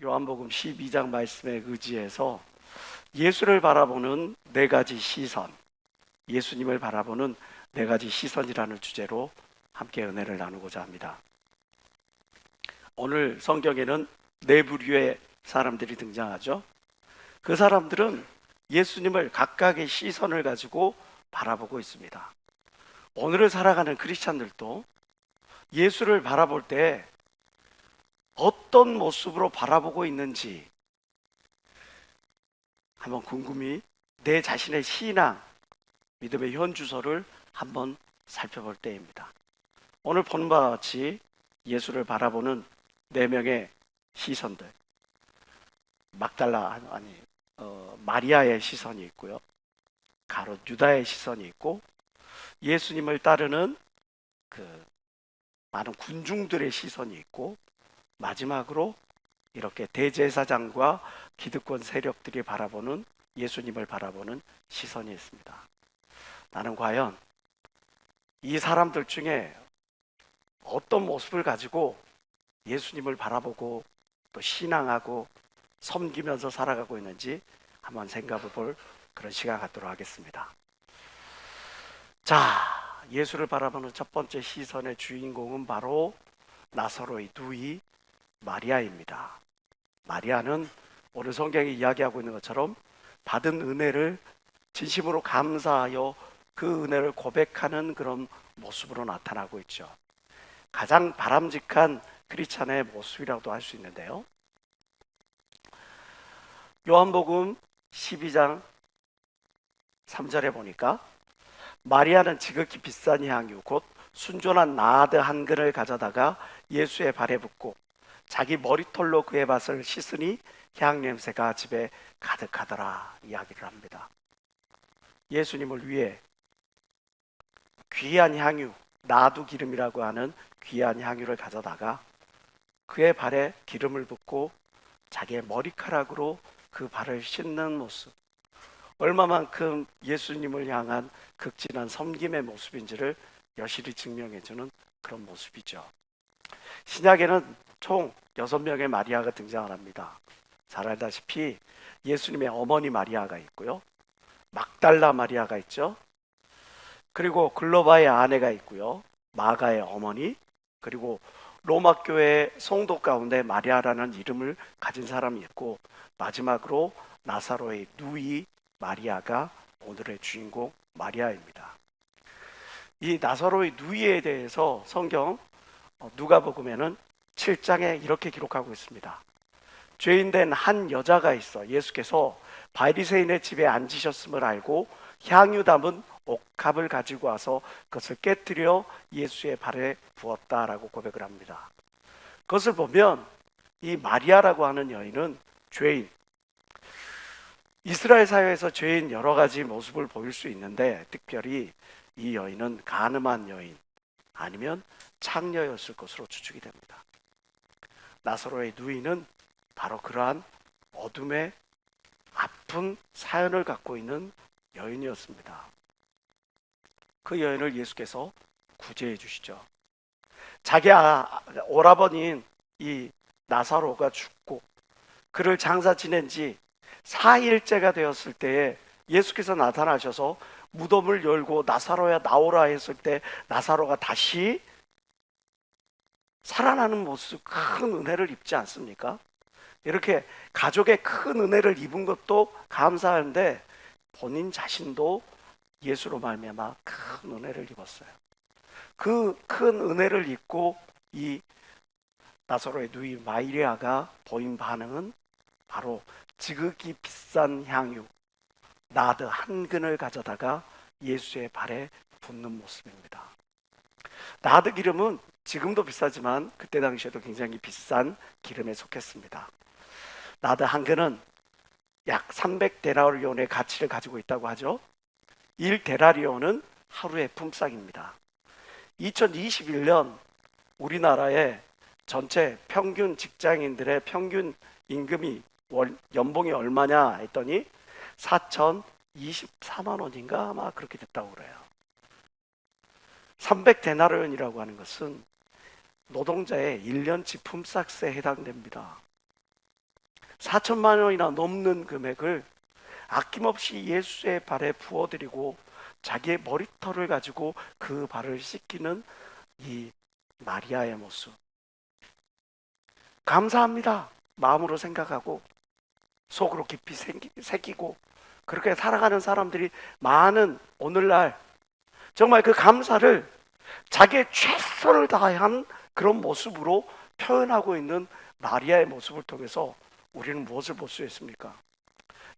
요한복음 12장 말씀에 의지해서 예수를 바라보는 네 가지 시선, 예수님을 바라보는 네 가지 시선이라는 주제로 함께 은혜를 나누고자 합니다. 오늘 성경에는 네 부류의 사람들이 등장하죠. 그 사람들은 예수님을 각각의 시선을 가지고 바라보고 있습니다. 오늘을 살아가는 크리스찬들도 예수를 바라볼 때 어떤 모습으로 바라보고 있는지 한번 궁금히 내 자신의 신앙, 믿음의 현주소를 한번 살펴볼 때입니다. 오늘 본 바와 같이 예수를 바라보는 네 명의 시선들, 마리아의 시선이 있고요, 가롯 유다의 시선이 있고, 예수님을 따르는 그 많은 군중들의 시선이 있고, 마지막으로 이렇게 대제사장과 기득권 세력들이 바라보는, 예수님을 바라보는 시선이 있습니다. 나는 과연 이 사람들 중에 어떤 모습을 가지고 예수님을 바라보고 또 신앙하고 섬기면서 살아가고 있는지 한번 생각해 볼 그런 시간 갖도록 하겠습니다. 자, 예수를 바라보는 첫 번째 시선의 주인공은 바로 나사로의 누이 마리아입니다. 마리아는 오늘 성경이 이야기하고 있는 것처럼 받은 은혜를 진심으로 감사하여 그 은혜를 고백하는 그런 모습으로 나타나고 있죠. 가장 바람직한 크리스찬의 모습이라고도 할 수 있는데요, 요한복음 12장 3절에 보니까 마리아는 지극히 비싼 향유 곧 순전한 나드 한 근을 가져다가 예수의 발에 붓고 자기 머리털로 그의 발을 씻으니 향 냄새가 집에 가득하더라 이야기를 합니다. 예수님을 위해 귀한 향유, 나두 기름이라고 하는 귀한 향유를 가져다가 그의 발에 기름을 붓고 자기의 머리카락으로 그 발을 씻는 모습, 얼마만큼 예수님을 향한 극진한 섬김의 모습인지를 여실히 증명해주는 그런 모습이죠. 신약에는 총 6명의 마리아가 등장을 합니다. 잘 알다시피 예수님의 어머니 마리아가 있고요, 막달라 마리아가 있죠, 그리고 글로바의 아내가 있고요, 마가의 어머니, 그리고 로마 교회 성도 가운데 마리아라는 이름을 가진 사람이 있고, 마지막으로 나사로의 누이 마리아가 오늘의 주인공 마리아입니다. 이 나사로의 누이에 대해서 성경 누가복음에는 7장에 이렇게 기록하고 있습니다. 죄인된 한 여자가 있어 예수께서 바리새인의 집에 앉으셨음을 알고 향유 담은 옥합을 가지고 와서 그것을 깨뜨려 예수의 발에 부었다라고 고백을 합니다. 그것을 보면 이 마리아라고 하는 여인은 죄인, 이스라엘 사회에서 죄인 여러 가지 모습을 보일 수 있는데, 특별히 이 여인은 간음한 여인 아니면 창녀였을 것으로 추측이 됩니다. 나사로의 누이는 바로 그러한 어둠의 아픈 사연을 갖고 있는 여인이었습니다. 그 여인을 예수께서 구제해 주시죠. 자기 오라버니인 이 나사로가 죽고 그를 장사 지낸 지 4일째가 되었을 때에 예수께서 나타나셔서 무덤을 열고 나사로야 나오라 했을 때 나사로가 다시 살아나는 모습, 큰 은혜를 입지 않습니까? 이렇게 가족의 큰 은혜를 입은 것도 감사한데 본인 자신도 예수로 말미암아 큰 은혜를 입었어요. 그 큰 은혜를 입고 이 나사로의 누이 마리아가 보인 반응은 바로 지극히 비싼 향유 나드 한 근을 가져다가 예수의 발에 붓는 모습입니다. 나드 기름은 지금도 비싸지만 그때 당시에도 굉장히 비싼 기름에 속했습니다. 나드 한 근은 약 300데나리온의 가치를 가지고 있다고 하죠. 1데나리온은 하루의 품삯입니다. 2021년 우리나라의 전체 평균 직장인들의 평균 임금이 연봉이 얼마냐 했더니 4,024만 원인가 아마 그렇게 됐다고 그래요. 300데나리온이라고 하는 것은 노동자의 1년치 품삯에 해당됩니다. 4천만 원이나 넘는 금액을 아낌없이 예수의 발에 부어드리고 자기의 머리털을 가지고 그 발을 씻기는 이 마리아의 모습, 감사합니다 마음으로 생각하고 속으로 깊이 새기고 그렇게 살아가는 사람들이 많은 오늘날, 정말 그 감사를 자기의 최선을 다한 그런 모습으로 표현하고 있는 마리아의 모습을 통해서 우리는 무엇을 볼 수 있습니까?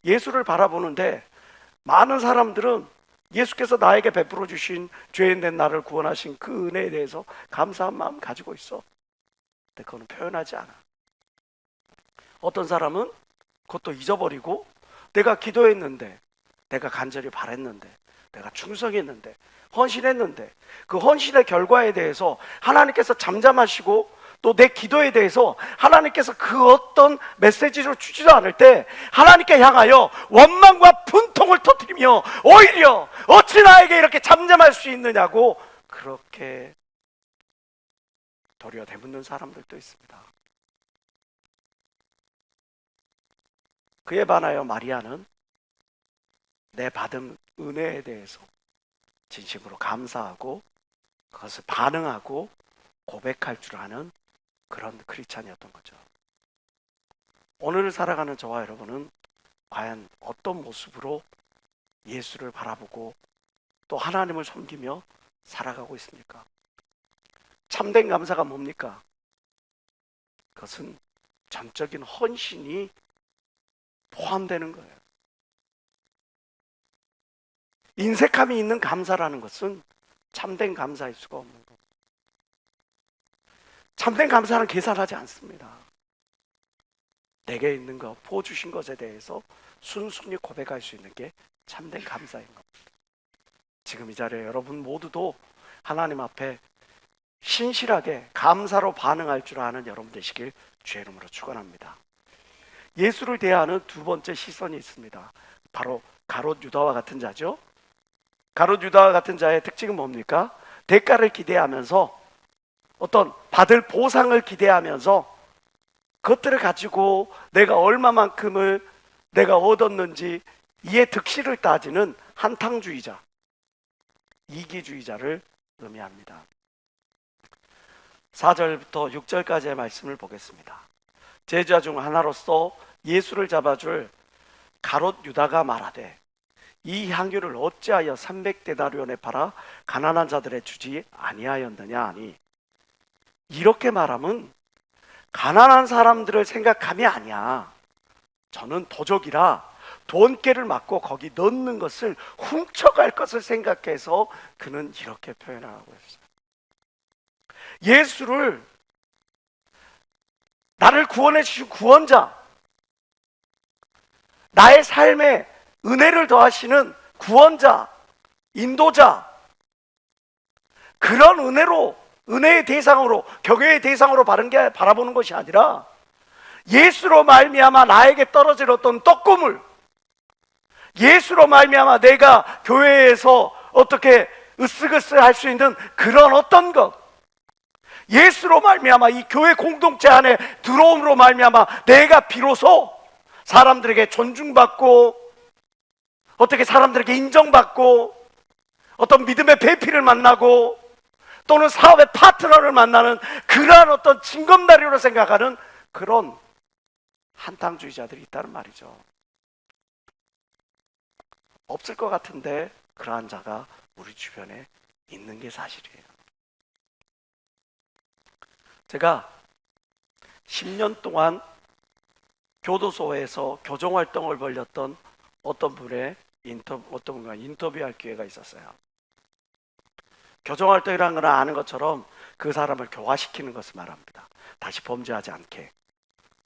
예수를 바라보는데 많은 사람들은 예수께서 나에게 베풀어 주신 죄인된 나를 구원하신 그 은혜에 대해서 감사한 마음 가지고 있어. 근데 그거는 표현하지 않아. 어떤 사람은 그것도 잊어버리고, 내가 기도했는데, 내가 간절히 바랬는데, 내가 충성했는데, 헌신했는데, 그 헌신의 결과에 대해서 하나님께서 잠잠하시고 또 내 기도에 대해서 하나님께서 그 어떤 메시지를 주지도 않을 때 하나님께 향하여 원망과 분통을 터뜨리며 오히려 어찌 나에게 이렇게 잠잠할 수 있느냐고 그렇게 도리어 되묻는 사람들도 있습니다. 그에 반하여 마리아는 내 받은 은혜에 대해서 진심으로 감사하고 그것을 반응하고 고백할 줄 아는 그런 크리스찬이었던 거죠. 오늘을 살아가는 저와 여러분은 과연 어떤 모습으로 예수를 바라보고 또 하나님을 섬기며 살아가고 있습니까? 참된 감사가 뭡니까? 그것은 전적인 헌신이 포함되는 거예요. 인색함이 있는 감사라는 것은 참된 감사일 수가 없는 거예요. 참된 감사는 계산하지 않습니다. 내게 있는 것, 부어주신 것에 대해서 순순히 고백할 수 있는 게 참된 감사인 겁니다. 지금 이 자리에 여러분 모두도 하나님 앞에 신실하게 감사로 반응할 줄 아는 여러분 되시길 주의 이름으로 축원합니다. 예수를 대하는 두 번째 시선이 있습니다. 바로 가롯 유다와 같은 자죠. 가롯 유다와 같은 자의 특징은 뭡니까? 대가를 기대하면서, 어떤 받을 보상을 기대하면서 그것들을 가지고 내가 얼마만큼을 내가 얻었는지 이의 득실을 따지는 한탕주의자, 이기주의자를 의미합니다. 4절부터 6절까지의 말씀을 보겠습니다. 제자 중 하나로서 예수를 잡아줄 가롯 유다가 말하되 이 향유를 어찌하여 300데나리온에 팔아 가난한 자들에 주지 아니하였느냐 하니, 이렇게 말하면 가난한 사람들을 생각함이 아니야. 저는 도적이라 돈깨를 맞고 거기 넣는 것을 훔쳐갈 것을 생각해서 그는 이렇게 표현하고 있어요. 예수를, 나를 구원해 주신 구원자, 나의 삶에 은혜를 더하시는 구원자, 인도자, 그런 은혜의 대상으로, 경외의 대상으로 바라보는 것이 아니라 예수로 말미암아 나에게 떨어질 어떤 떡고물, 예수로 말미암아 내가 교회에서 어떻게 으쓱으쓱 할 수 있는 그런 어떤 것, 예수로 말미암아 이 교회 공동체 안에 들어옴으로 말미암아 내가 비로소 사람들에게 존중받고 어떻게 사람들에게 인정받고 어떤 믿음의 배필을 만나고 또는 사업의 파트너를 만나는 그러한 어떤 징검다리로 생각하는 그런 한탕주의자들이 있다는 말이죠. 없을 것 같은데 그러한 자가 우리 주변에 있는 게 사실이에요. 제가 10년 동안 교도소에서 교정활동을 벌였던 어떤 분과 인터뷰할 기회가 있었어요. 교정활동이라는 건 아는 것처럼 그 사람을 교화시키는 것을 말합니다. 다시 범죄하지 않게.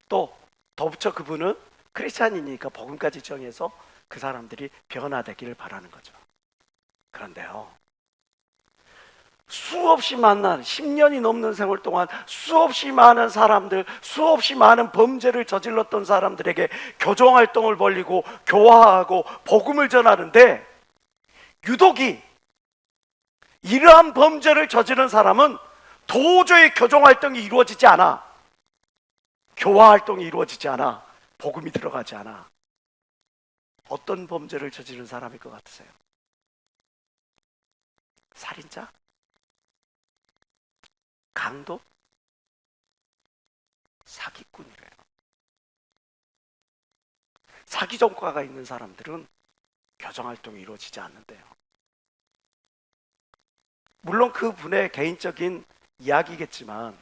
또 덧붙여 그분은 크리스찬이니까 복음까지 정해서 그 사람들이 변화되기를 바라는 거죠. 그런데요, 수없이 만난 10년이 넘는 세월 동안 수없이 많은 사람들, 수없이 많은 범죄를 저질렀던 사람들에게 교정활동을 벌이고 교화하고 복음을 전하는데, 유독이 이러한 범죄를 저지른 사람은 도저히 교정활동이 이루어지지 않아, 교화활동이 이루어지지 않아. 복음이 들어가지 않아 어떤 범죄를 저지른 사람일 것 같으세요? 살인자? 강도? 사기꾼이래요. 사기 전과가 있는 사람들은 교정활동이 이루어지지 않는데요. 물론 그분의 개인적인 이야기겠지만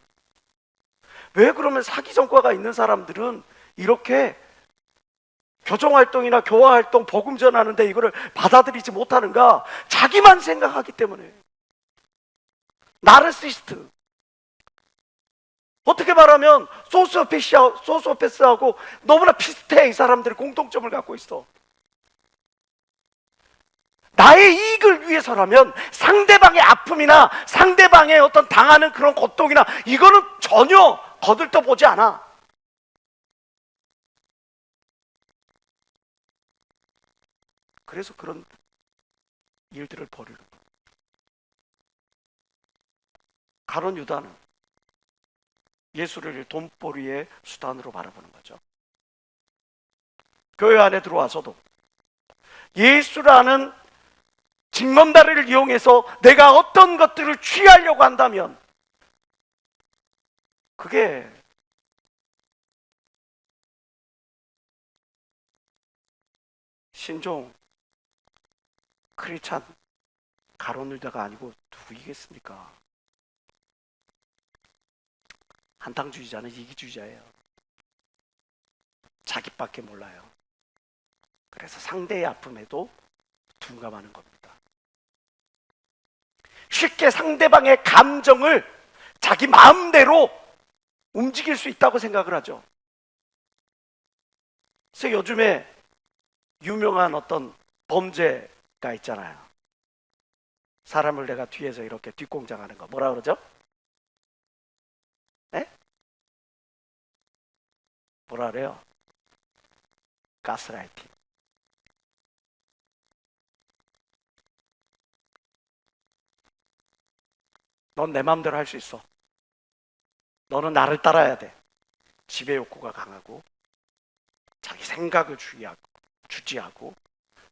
왜 그러면 사기 전과가 있는 사람들은 이렇게 교정활동이나 교화활동, 복음 전하는데 이거를 받아들이지 못하는가? 자기만 생각하기 때문에. 나르시스트. 어떻게 말하면 소시오패스하고 너무나 비슷해. 이 사람들이 공통점을 갖고 있어. 나의 이익을 위해서라면 상대방의 아픔이나 상대방의 어떤 당하는 그런 고통이나 이거는 전혀 거들떠보지 않아. 그래서 그런 일들을 벌이는 거예요. 가룟 유다는 예수를 돈벌이의 수단으로 바라보는 거죠. 교회 안에 들어와서도 예수라는 징검다리를 이용해서 내가 어떤 것들을 취하려고 한다면 그게 신종 크리스찬 가룟 유다가 아니고 누구이겠습니까? 한탕주의자는 이기주의자예요. 자기밖에 몰라요. 그래서 상대의 아픔에도 둔감하는 겁니다. 쉽게 상대방의 감정을 자기 마음대로 움직일 수 있다고 생각을 하죠. 그래서 요즘에 유명한 어떤 범죄가 있잖아요. 사람을 내가 뒤에서 이렇게 뒷공장하는 거 뭐라 그러죠? 네? 뭐라 그래요? 가스라이팅. 넌 내 마음대로 할 수 있어. 너는 나를 따라야 돼. 지배 욕구가 강하고 자기 생각을 주지하고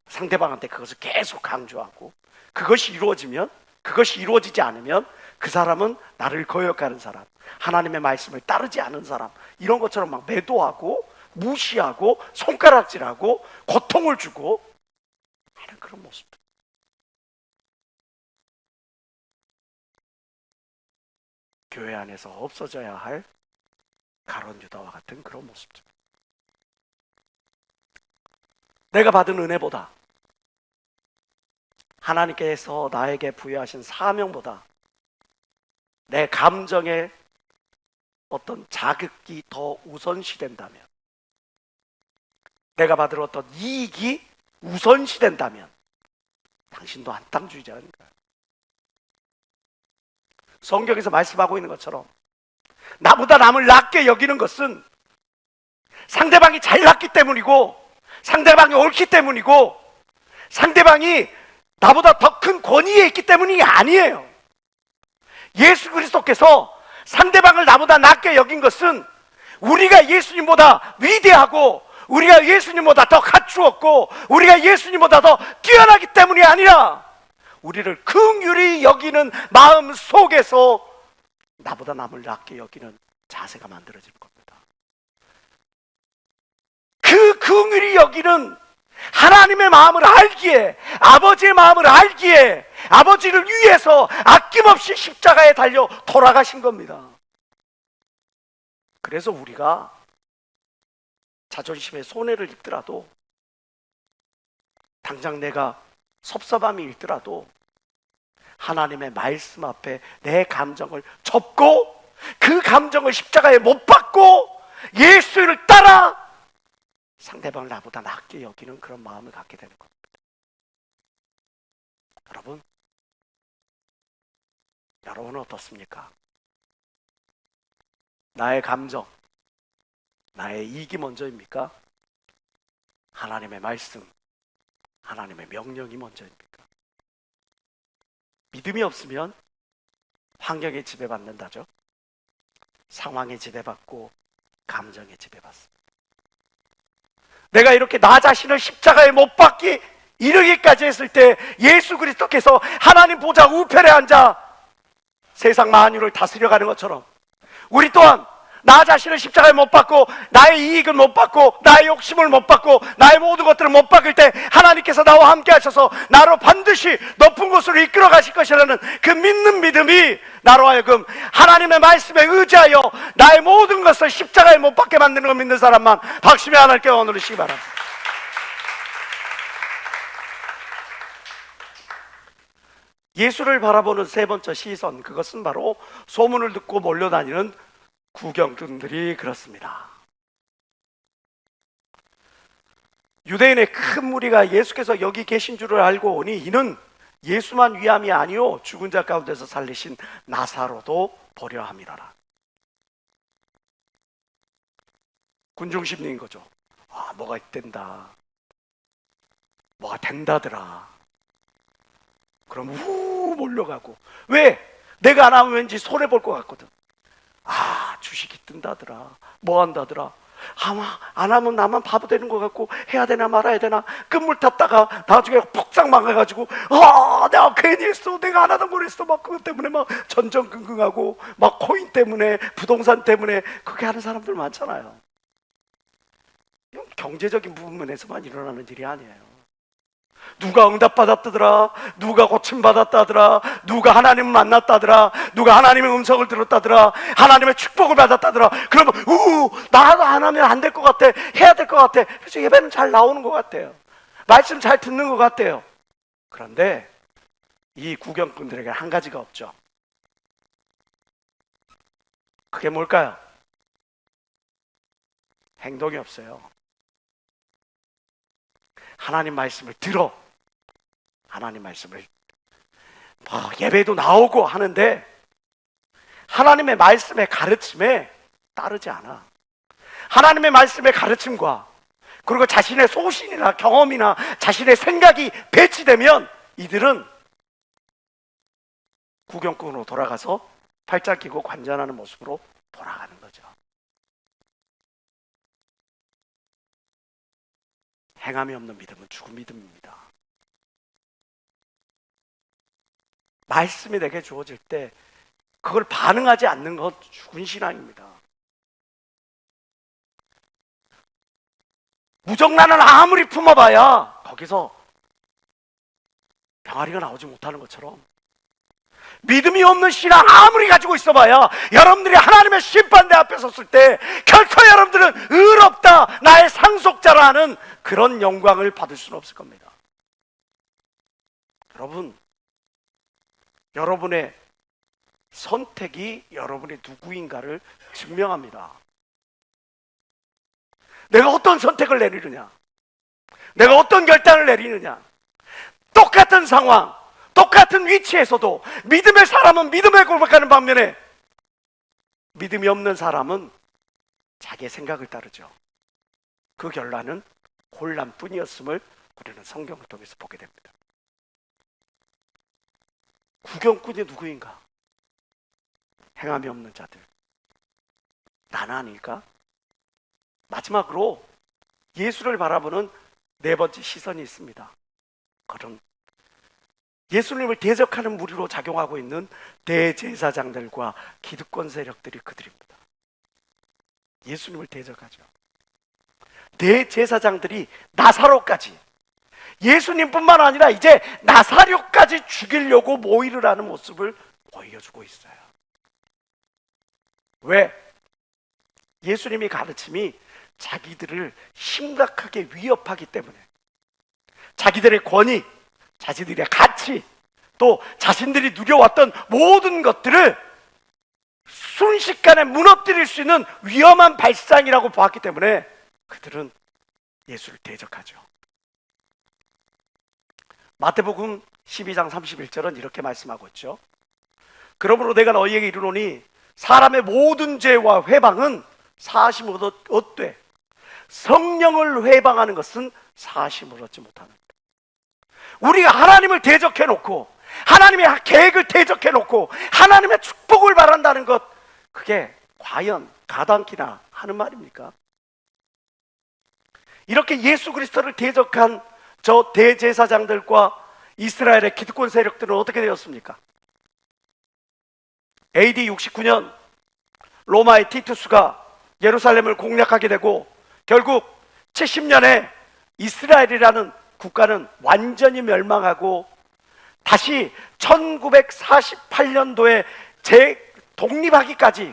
상대방한테 그것을 계속 강조하고 그것이 이루어지지 않으면 그 사람은 나를 거역하는 사람, 하나님의 말씀을 따르지 않은 사람, 이런 것처럼 막 매도하고 무시하고 손가락질하고 고통을 주고 하는 그런 모습들. 교회 안에서 없어져야 할 가룟 유다와 같은 그런 모습들. 내가 받은 은혜보다 하나님께서 나에게 부여하신 사명보다 내 감정의 어떤 자극이 더 우선시된다면, 내가 받을 어떤 이익이 우선시된다면 당신도 한탕주의자인가요? 성경에서 말씀하고 있는 것처럼 나보다 남을 낮게 여기는 것은 상대방이 잘났기 때문이고 상대방이 옳기 때문이고 상대방이 나보다 더 큰 권위에 있기 때문이 아니에요. 예수 그리스도께서 상대방을 나보다 낮게 여긴 것은 우리가 예수님보다 위대하고 우리가 예수님보다 더 갖추었고 우리가 예수님보다 더 뛰어나기 때문이 아니라 우리를 긍휼히 여기는 마음 속에서 나보다 남을 낮게 여기는 자세가 만들어질 겁니다. 그 긍휼히 여기는 하나님의 마음을 알기에, 아버지의 마음을 알기에 아버지를 위해서 아낌없이 십자가에 달려 돌아가신 겁니다. 그래서 우리가 자존심에 손해를 입더라도, 당장 내가 섭섭함이 일더라도 하나님의 말씀 앞에 내 감정을 접고 그 감정을 십자가에 못 박고 예수를 따라 상대방을 나보다 낮게 여기는 그런 마음을 갖게 되는 겁니다. 여러분은 어떻습니까? 나의 감정, 나의 이익이 먼저입니까? 하나님의 말씀, 하나님의 명령이 먼저입니까? 믿음이 없으면 환경에 지배받는다죠. 상황에 지배받고 감정에 지배받습니다. 내가 이렇게 나 자신을 십자가에 못 박기 이르기까지 했을 때 예수 그리스도께서 하나님 보좌 우편에 앉아 세상 만유를 다스려가는 것처럼 우리 또한 나 자신을 십자가에 못 박고 나의 이익을 못 받고 나의 욕심을 못 받고 나의 모든 것들을 못 박을 때 하나님께서 나와 함께 하셔서 나로 반드시 높은 곳으로 이끌어 가실 것이라는 그 믿는 믿음이 나로 하여금 하나님의 말씀에 의지하여 나의 모든 것을 십자가에 못 박게 만드는 걸 믿는 사람만 박심에 하나님께 원을 주시기 바랍니다. 예수를 바라보는 세 번째 시선, 그것은 바로 소문을 듣고 몰려다니는 구경꾼들이 그렇습니다. 유대인의 큰 무리가 예수께서 여기 계신 줄을 알고 오니 이는 예수만 위함이 아니요 죽은 자 가운데서 살리신 나사로도 보려 함이라라. 군중심리인 거죠. 아, 뭐가 된다, 뭐가 된다더라. 그럼 후 몰려가고. 왜? 내가 안 하면 왠지 손해볼 것 같거든. 아, 주식이 뜬다더라, 뭐 한다더라. 아마 안 하면 나만 바보 되는 것 같고 해야 되나 말아야 되나. 끝물 탔다가 나중에 폭삭 망해가지고 아, 내가 괜히 했어, 내가 안 하던 걸 했어, 막 그것 때문에 막 전전긍긍하고 막 코인 때문에 부동산 때문에 그렇게 하는 사람들 많잖아요. 이건 경제적인 부분에서만 일어나는 일이 아니에요. 누가 응답받았다더라, 누가 고침받았다더라, 누가 하나님을 만났다더라, 누가 하나님의 음성을 들었다더라, 하나님의 축복을 받았다더라. 그러면 나도 안 하면 안 될 것 같아, 해야 될 것 같아. 그래서 예배는 잘 나오는 것 같아요, 말씀 잘 듣는 것 같아요. 그런데 이 구경꾼들에게 한 가지가 없죠. 그게 뭘까요? 행동이 없어요. 하나님 말씀을 들어, 하나님 말씀을 예배도 나오고 하는데 하나님의 말씀의 가르침에 따르지 않아. 하나님의 말씀의 가르침과 그리고 자신의 소신이나 경험이나 자신의 생각이 배치되면 이들은 구경꾼으로 돌아가서 팔짱 끼고 관전하는 모습으로 돌아가는 거죠. 행함이 없는 믿음은 죽은 믿음입니다. 말씀이 내게 주어질 때 그걸 반응하지 않는 건 죽은 신앙입니다. 무정란을 아무리 품어봐야 거기서 병아리가 나오지 못하는 것처럼 믿음이 없는 신앙 아무리 가지고 있어봐야 여러분들이 하나님의 심판대 앞에 섰을 때 결코 여러분들은 의롭다, 나의 상속자라는 그런 영광을 받을 수는 없을 겁니다. 여러분, 여러분의 선택이 여러분의 누구인가를 증명합니다. 내가 어떤 선택을 내리느냐, 내가 어떤 결단을 내리느냐. 똑같은 상황, 똑같은 위치에서도 믿음의 사람은 믿음에 고백하는 반면에 믿음이 없는 사람은 자기의 생각을 따르죠. 그 결과는 혼란뿐이었음을 우리는 성경을 통해서 보게 됩니다. 구경꾼이 누구인가? 행함이 없는 자들. 나는 아닐까? 마지막으로 예수를 바라보는 네 번째 시선이 있습니다. 그런 예수님을 대적하는 무리로 작용하고 있는 대제사장들과 기득권 세력들이 그들입니다. 예수님을 대적하죠. 대제사장들이 나사로까지, 예수님뿐만 아니라 이제 나사로까지 죽이려고 모의를 하는 모습을 보여주고 있어요. 왜? 예수님의 가르침이 자기들을 심각하게 위협하기 때문에, 자기들의 권위, 자신들의 가치, 또 자신들이 누려왔던 모든 것들을 순식간에 무너뜨릴 수 있는 위험한 발상이라고 보았기 때문에 그들은 예수를 대적하죠. 마태복음 12장 31절은 이렇게 말씀하고 있죠. 그러므로 내가 너희에게 이르노니 사람의 모든 죄와 회방은 사하심을 얻되 성령을 회방하는 것은 사하심을 얻지 못하는. 우리가 하나님을 대적해놓고 하나님의 계획을 대적해놓고 하나님의 축복을 바란다는 것, 그게 과연 가당키나 하는 말입니까? 이렇게 예수 그리스도를 대적한 저 대제사장들과 이스라엘의 기득권 세력들은 어떻게 되었습니까? AD 69년 로마의 티투스가 예루살렘을 공략하게 되고 결국 70년에 이스라엘이라는 국가는 완전히 멸망하고 다시 1948년도에 독립하기까지,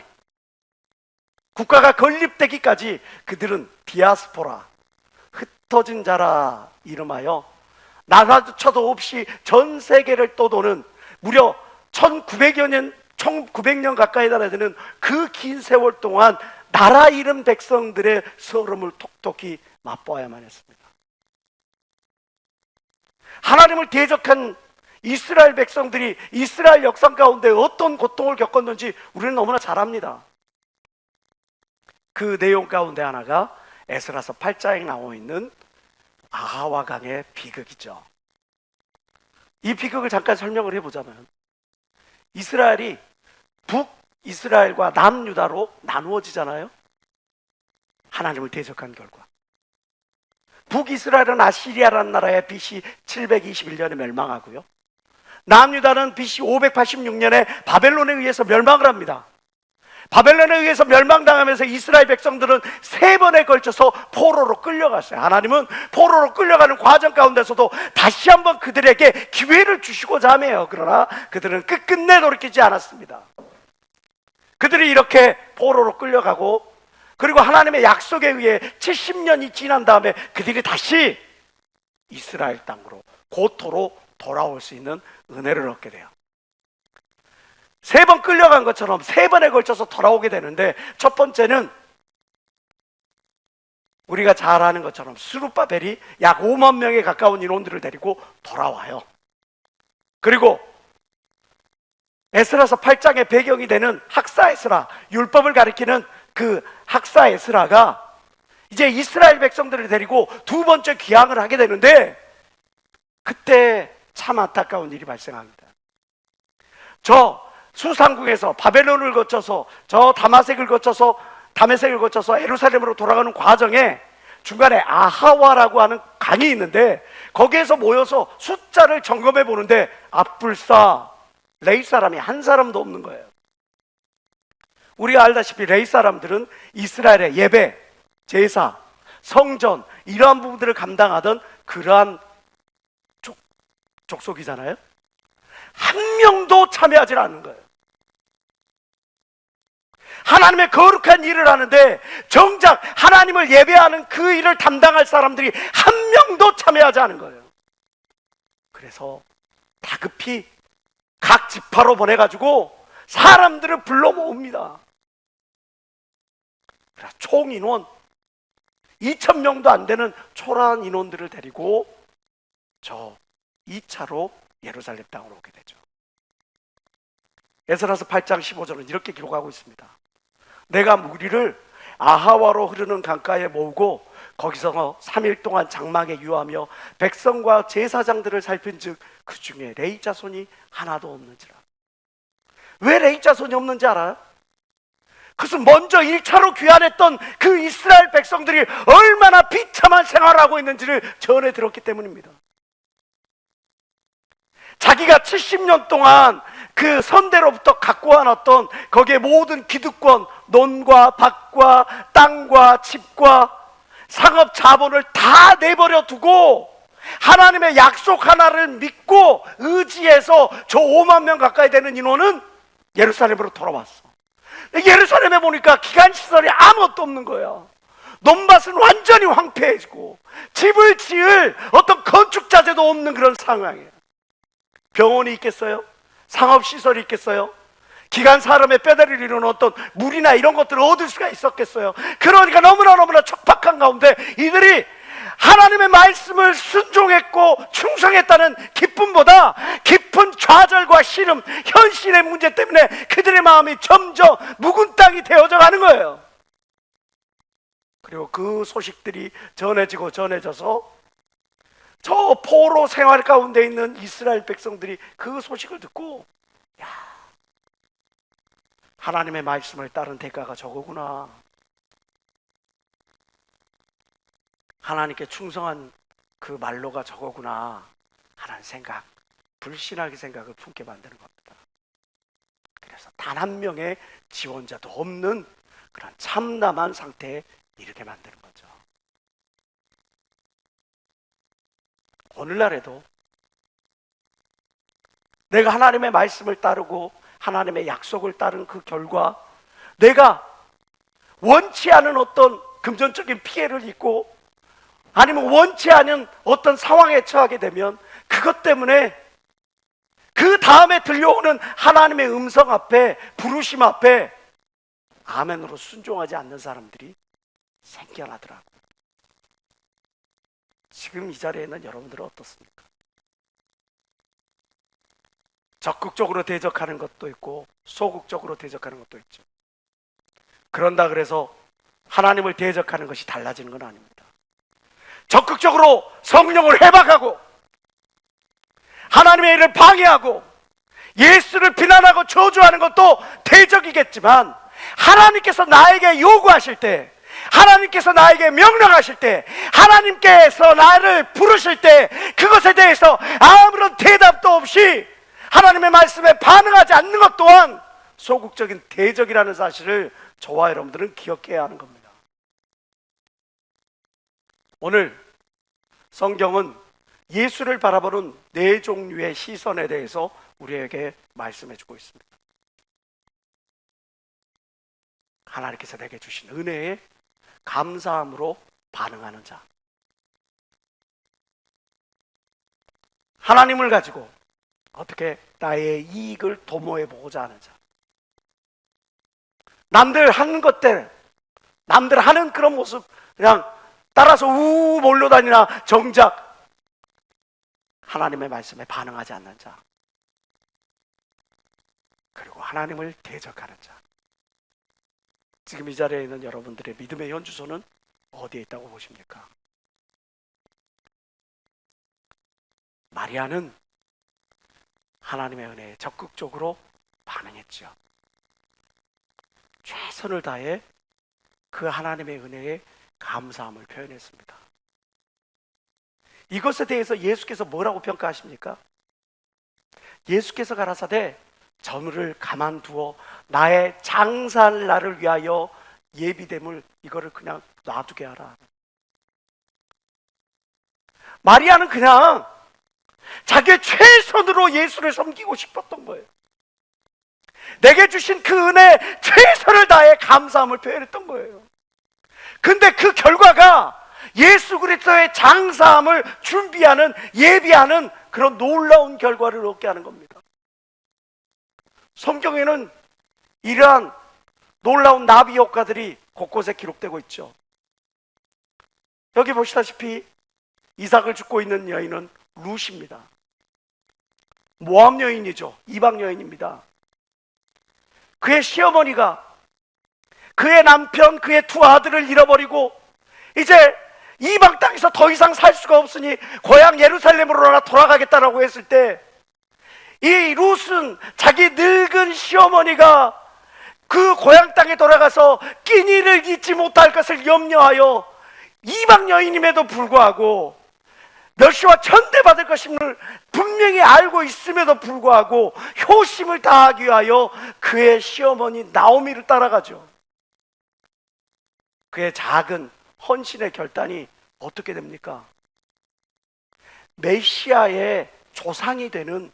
국가가 건립되기까지 그들은 디아스포라, 흩어진 자라 이름하여 나라조차도 없이 전 세계를 떠도는 무려 1900년 가까이 되는 그 긴 세월 동안 나라 잃은 백성들의 서름을 톡톡히 맛보아야만 했습니다. 하나님을 대적한 이스라엘 백성들이 이스라엘 역사 가운데 어떤 고통을 겪었는지 우리는 너무나 잘 압니다. 그 내용 가운데 하나가 에스라서 8장에 나와 있는 아하와 강의 비극이죠. 이 비극을 잠깐 설명을 해보자면, 이스라엘이 북이스라엘과 남유다로 나누어지잖아요. 하나님을 대적한 결과 북이스라엘은 아시리아라는 나라에 BC 721년에 멸망하고요, 남유다는 BC 586년에 바벨론에 의해서 멸망을 합니다. 바벨론에 의해서 멸망당하면서 이스라엘 백성들은 3번에 걸쳐서 포로로 끌려갔어요. 하나님은 포로로 끌려가는 과정 가운데서도 다시 한번 그들에게 기회를 주시고자 하며, 그러나 그들은 끝끝내 돌이키지 않았습니다. 그들이 이렇게 포로로 끌려가고, 그리고 하나님의 약속에 의해 70년이 지난 다음에 그들이 다시 이스라엘 땅으로, 고토로 돌아올 수 있는 은혜를 얻게 돼요. 3번 끌려간 것처럼 3번에 걸쳐서 돌아오게 되는데, 첫 번째는 우리가 잘 아는 것처럼 스룹바벨이 약 5만 명에 가까운 인원들을 데리고 돌아와요. 그리고 에스라서 8장의 배경이 되는 학사 에스라, 율법을 가리키는 그 학사 에스라가 이제 이스라엘 백성들을 데리고 2번째 귀향을 하게 되는데, 그때 참 안타까운 일이 발생합니다. 저 수상궁에서 바벨론을 거쳐서 저 다메섹을 거쳐서 예루살렘으로 돌아가는 과정에 중간에 아하와라고 하는 강이 있는데, 거기에서 모여서 숫자를 점검해 보는데 앞불사 레위 사람이 한 사람도 없는 거예요. 우리가 알다시피 레위 사람들은 이스라엘의 예배, 제사, 성전 이러한 부분들을 감당하던 그러한 족속이잖아요. 한 명도 참여하지 않는 거예요. 하나님의 거룩한 일을 하는데 정작 하나님을 예배하는 그 일을 담당할 사람들이 한 명도 참여하지 않은 거예요. 그래서 다급히 각 지파로 보내가지고 사람들을 불러 모읍니다. 총 인원 2,000명도 안 되는 초라한 인원들을 데리고 저 2차로 예루살렘 땅으로 오게 되죠. 에스라서 8장 15절은 이렇게 기록하고 있습니다. 내가 무리를 아하와로 흐르는 강가에 모으고 거기서 3일 동안 장막에 유하며 백성과 제사장들을 살핀즉 그 중에 레위 자손이 하나도 없는지라. 왜 레위 자손이 없는지 알아요? 그것은 먼저 1차로 귀환했던 그 이스라엘 백성들이 얼마나 비참한 생활을 하고 있는지를 전해 들었기 때문입니다. 자기가 70년 동안 그 선대로부터 갖고 왔던 거기에 모든 기득권, 논과 밭과 땅과 집과 상업 자본을 다 내버려 두고 하나님의 약속 하나를 믿고 의지해서 저 5만 명 가까이 되는 인원은 예루살렘으로 돌아왔어. 예루살렘에 보니까 기관시설이 아무것도 없는 거예요. 논밭은 완전히 황폐해지고 집을 지을 어떤 건축자재도 없는 그런 상황이에요. 병원이 있겠어요? 상업시설이 있겠어요? 기간 사람의 뼈다리를 이루는 어떤 물이나 이런 것들을 얻을 수가 있었겠어요? 그러니까 너무나 척박한 가운데 이들이 하나님의 말씀을 순종했고 충성했다는 기쁨보다 깊은 좌절과 시름, 현실의 문제 때문에 그들의 마음이 점점 묵은 땅이 되어져 가는 거예요. 그리고 그 소식들이 전해져서 저 포로 생활 가운데 있는 이스라엘 백성들이 그 소식을 듣고, 야, 하나님의 말씀을 따른 대가가 저거구나. 하나님께 충성한 그 말로가 저거구나 하는 생각, 불신하게 생각을 품게 만드는 겁니다. 그래서 단 한 명의 지원자도 없는 그런 참담한 상태에 이르게 만드는 거죠. 오늘날에도 내가 하나님의 말씀을 따르고 하나님의 약속을 따른 그 결과 내가 원치 않은 어떤 금전적인 피해를 입고 아니면 원치 않은 어떤 상황에 처하게 되면 그것 때문에 그 다음에 들려오는 하나님의 음성 앞에, 부르심 앞에 아멘으로 순종하지 않는 사람들이 생겨나더라고요. 지금 이 자리에 있는 여러분들은 어떻습니까? 적극적으로 대적하는 것도 있고 소극적으로 대적하는 것도 있죠. 그런다 그래서 하나님을 대적하는 것이 달라지는 건 아닙니다. 적극적으로 성령을 해박하고 하나님의 일을 방해하고 예수를 비난하고 저주하는 것도 대적이겠지만 하나님께서 나에게 요구하실 때, 하나님께서 나에게 명령하실 때, 하나님께서 나를 부르실 때 그것에 대해서 아무런 대답도 없이 하나님의 말씀에 반응하지 않는 것 또한 소극적인 대적이라는 사실을 저와 여러분들은 기억해야 하는 겁니다. 오늘 성경은 예수를 바라보는 네 종류의 시선에 대해서 우리에게 말씀해주고 있습니다. 하나님께서 내게 주신 은혜에 감사함으로 반응하는 자, 하나님을 가지고 어떻게 나의 이익을 도모해보고자 하는 자, 남들 하는 것들, 남들 하는 그런 모습 그냥 따라서 우 몰려다니나 정작 하나님의 말씀에 반응하지 않는 자, 그리고 하나님을 대적하는 자. 지금 이 자리에 있는 여러분들의 믿음의 현주소는 어디에 있다고 보십니까? 마리아는 하나님의 은혜에 적극적으로 반응했죠. 최선을 다해 그 하나님의 은혜에 감사함을 표현했습니다. 이것에 대해서 예수께서 뭐라고 평가하십니까? 예수께서 가라사대 저물을 가만두어 나의 장사할 날을 위하여 예비됨을 이거를 그냥 놔두게 하라. 마리아는 그냥 자기의 최선으로 예수를 섬기고 싶었던 거예요. 내게 주신 그 은혜에 최선을 다해 감사함을 표현했던 거예요. 근데 그 결과가 예수 그리스도의 장사함을 준비하는, 예비하는 그런 놀라운 결과를 얻게 하는 겁니다. 성경에는 이러한 놀라운 나비 효과들이 곳곳에 기록되고 있죠. 여기 보시다시피 이삭을 죽고 있는 여인은 룻입니다. 모압 여인이죠. 이방 여인입니다. 그의 시어머니가 그의 남편, 그의 두 아들을 잃어버리고 이제 이방 땅에서 더 이상 살 수가 없으니 고향 예루살렘으로 돌아가겠다라고 했을 때 이 룻은 자기 늙은 시어머니가 그 고향 땅에 돌아가서 끼니를 잊지 못할 것을 염려하여 이방 여인임에도 불구하고 멸시와 천대받을 것임을 분명히 알고 있음에도 불구하고 효심을 다하기 위하여 그의 시어머니 나오미를 따라가죠. 그의 작은 헌신의 결단이 어떻게 됩니까? 메시아의 조상이 되는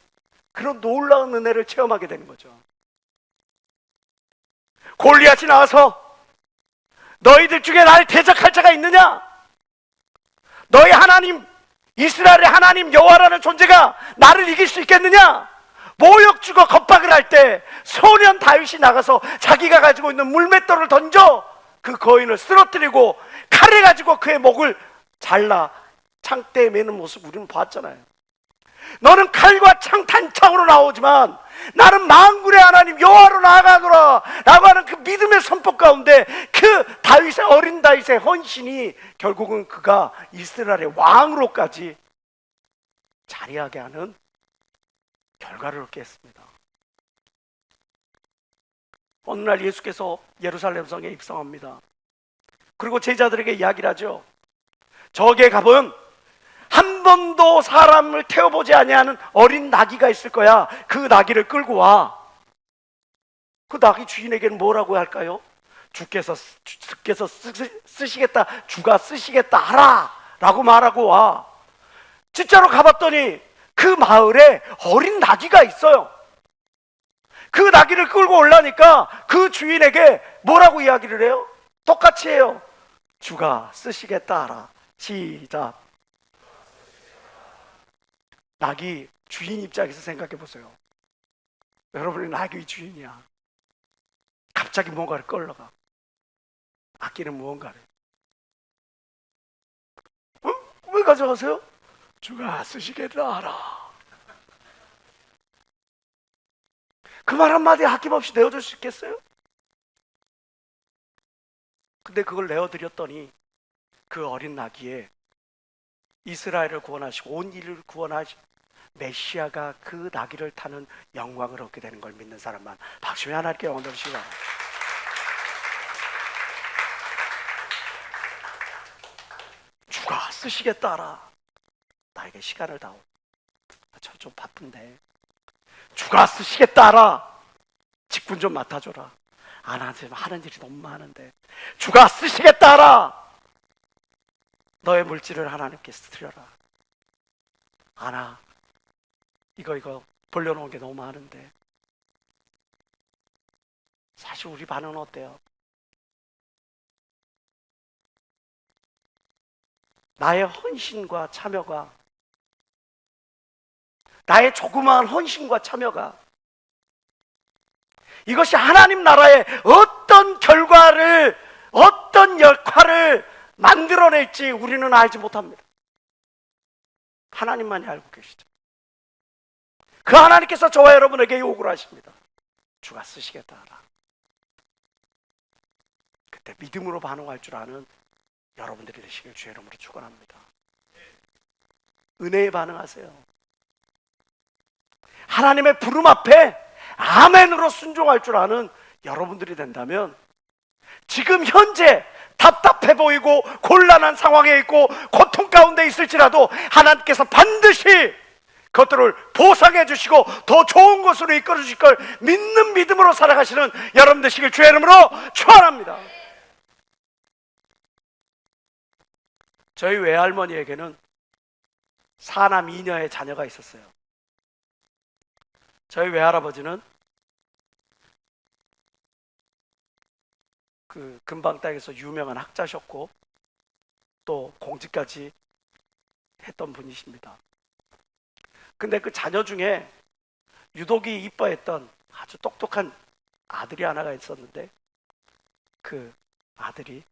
그런 놀라운 은혜를 체험하게 되는 거죠. 골리앗이 나와서 너희들 중에 나를 대적할 자가 있느냐? 너희 하나님, 이스라엘의 하나님 여호와라는 존재가 나를 이길 수 있겠느냐? 모욕 주고 겁박을 할 때 소년 다윗이 나가서 자기가 가지고 있는 물맷돌을 던져 그 거인을 쓰러뜨리고 칼을 가지고 그의 목을 잘라 창대에 매는 모습 우리는 봤잖아요. 너는 칼과 창 단창으로 나오지만 나는 만군의 하나님 여호와로 나아가노라 라고 하는 그 믿음의 선포 가운데 그 다윗의, 어린 다윗의 헌신이 결국은 그가 이스라엘의 왕으로까지 자리하게 하는 결과를 얻게 했습니다. 어느 날 예수께서 예루살렘 성에 입성합니다. 그리고 제자들에게 이야기를 하죠. 저기에 가면 한 번도 사람을 태워보지 아니하는 어린 나귀가 있을 거야. 그 나귀를 끌고 와. 그 나귀 주인에게는 뭐라고 할까요? 주께서 쓰시겠다, 주가 쓰시겠다 하라 라고 말하고 와. 진짜로 가봤더니 그 마을에 어린 나귀가 있어요. 그 나귀를 끌고 올라니까 그 주인에게 뭐라고 이야기를 해요? 똑같이 해요. 주가 쓰시겠다 하라. 시작. 나귀 주인 입장에서 생각해 보세요. 여러분이 나귀 주인이야. 갑자기 뭔가를 끌러가. 아끼는 무언가를. 왜 가져가세요? 주가 쓰시겠다 하라. 그 말 한마디에 아낌없이 내어줄 수 있겠어요? 근데 그걸 내어드렸더니 그 어린 나귀에 이스라엘을 구원하시고 온 인류를 구원하신 메시아가 그 나귀를 타는 영광을 얻게 되는 걸 믿는 사람만 박수며 하나님께 영광 돌리시기 바랍니다. 주가 쓰시겠다 하라. 나에게 시간을 다오. 저 좀 바쁜데 주가 쓰시겠다 하라. 직분 좀 맡아줘라. 안 하지만 하는 일이 너무 많은데 주가 쓰시겠다 하라. 너의 물질을 하나님께서 드려라. 아나 이거 벌려놓은 게 너무 많은데. 사실 우리 반응은 어때요? 나의 헌신과 참여가, 나의 조그마한 헌신과 참여가 이것이 하나님 나라의 어떤 결과를, 어떤 역할을 만들어낼지 우리는 알지 못합니다. 하나님만이 알고 계시죠. 그 하나님께서 저와 여러분에게 요구를 하십니다. 주가 쓰시겠다 하라. 그때 믿음으로 반응할 줄 아는 여러분들이 되시길 주의 이름으로 축원합니다. 은혜에 반응하세요. 하나님의 부름 앞에 아멘으로 순종할 줄 아는 여러분들이 된다면 지금 현재 답답해 보이고 곤란한 상황에 있고 고통 가운데 있을지라도 하나님께서 반드시 그것들을 보상해 주시고 더 좋은 곳으로 이끌어 주실 걸 믿는 믿음으로 살아가시는 여러분 되시길 주의 이름으로 축원합니다. 저희 외할머니에게는 4남 2녀의 자녀가 있었어요. 저희 외할아버지는 그 근방 땅에서 유명한 학자셨고 또 공직까지 했던 분이십니다. 근데 그 자녀 중에 유독이 이뻐했던 아주 똑똑한 아들이 하나가 있었는데 그 아들이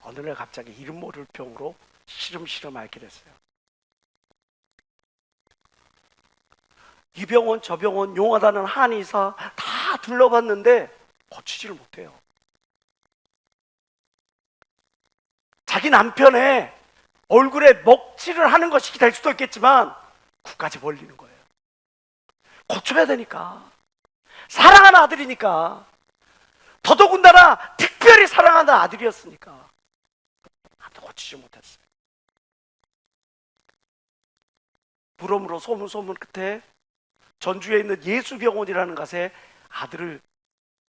어느 날 갑자기 이름 모를 병으로 시름시름 앓게 됐어요. 이 병원 저 병원 용하다는 한의사 다 둘러봤는데 고치지를 못해요. 자기 남편의 얼굴에 먹칠을 하는 것이 될 수도 있겠지만 굳까지 벌리는 거예요. 고쳐야 되니까. 사랑하는 아들이니까. 더더군다나 특별히 사랑하는 아들이었으니까 고치지 못했어요. 물어물어 소문 끝에 전주에 있는 예수병원이라는 곳에 아들을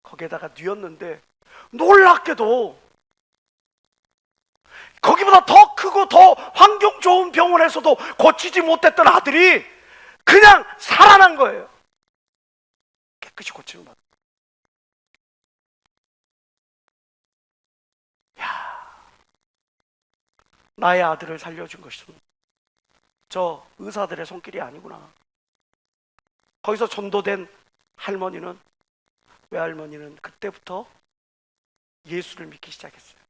거기에다가 뉘었는데 놀랍게도 거기보다 더 크고 더 환경 좋은 병원에서도 고치지 못했던 아들이 그냥 살아난 거예요. 깨끗이 고치는 것. 야, 나의 아들을 살려준 것은 저 의사들의 손길이 아니구나. 거기서 전도된 할머니는, 외할머니는 그때부터 예수를 믿기 시작했어요.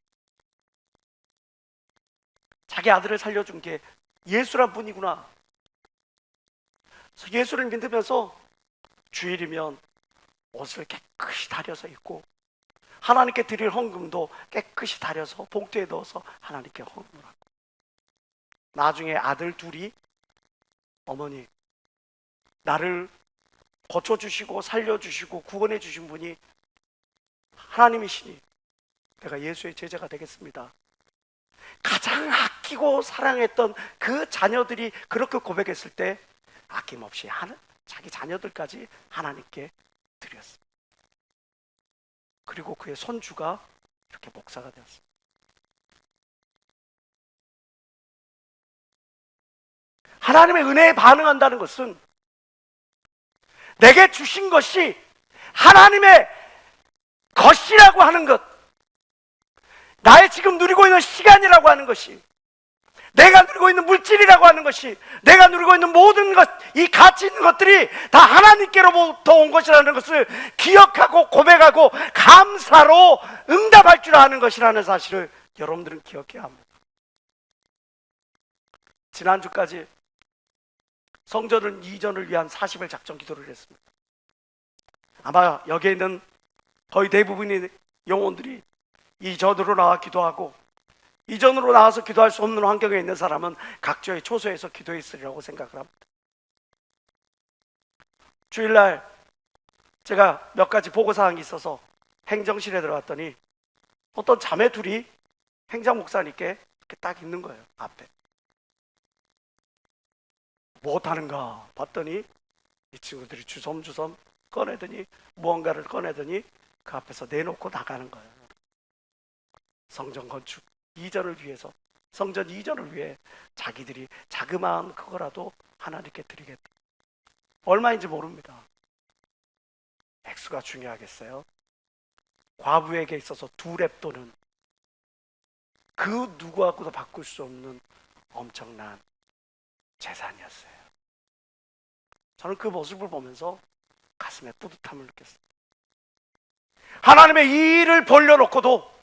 자기 아들을 살려준 게 예수란 분이구나. 그래서 예수를 믿으면서 주일이면 옷을 깨끗이 다려서 입고 하나님께 드릴 헌금도 깨끗이 다려서 봉투에 넣어서 하나님께 헌금을 하고, 나중에 아들 둘이 어머니 나를 고쳐주시고 살려주시고 구원해 주신 분이 하나님이시니 내가 예수의 제자가 되겠습니다. 가장 아끼고 사랑했던 그 자녀들이 그렇게 고백했을 때 아낌없이 자기 자녀들까지 하나님께 드렸습니다. 그리고 그의 손주가 이렇게 목사가 되었습니다. 하나님의 은혜에 반응한다는 것은 내게 주신 것이 하나님의 것이라고 하는 것, 나의 지금 누리고 있는 시간이라고 하는 것이, 내가 누리고 있는 물질이라고 하는 것이, 내가 누리고 있는 모든 것, 이 가치 있는 것들이 다 하나님께로부터 온 것이라는 것을 기억하고 고백하고 감사로 응답할 줄 아는 것이라는 사실을 여러분들은 기억해야 합니다. 지난주까지 성전 이전을 위한 40일 작전 기도를 했습니다. 아마 여기에 있는 거의 대부분의 영혼들이 이전으로 나와 기도하고, 이전으로 나와서 기도할 수 없는 환경에 있는 사람은 각처의 초소에서 기도했으리라고 생각을 합니다. 주일날 제가 몇 가지 보고사항이 있어서 행정실에 들어갔더니 어떤 자매 둘이 행정 목사님께 이렇게 딱 있는 거예요. 앞에 뭐 하는가 봤더니 이 친구들이 주섬주섬 꺼내더니 무언가를 꺼내더니 그 앞에서 내놓고 나가는 거예요. 성전 건축 이전을 위해서, 성전 이전을 위해 자기들이 자그마한 그거라도 하나님께 드리겠다. 얼마인지 모릅니다. 액수가 중요하겠어요? 과부에게 있어서 2렙돈은 그 누구하고도 바꿀 수 없는 엄청난 재산이었어요. 저는 그 모습을 보면서 가슴에 뿌듯함을 느꼈어요. 하나님의 이 일을 벌려놓고도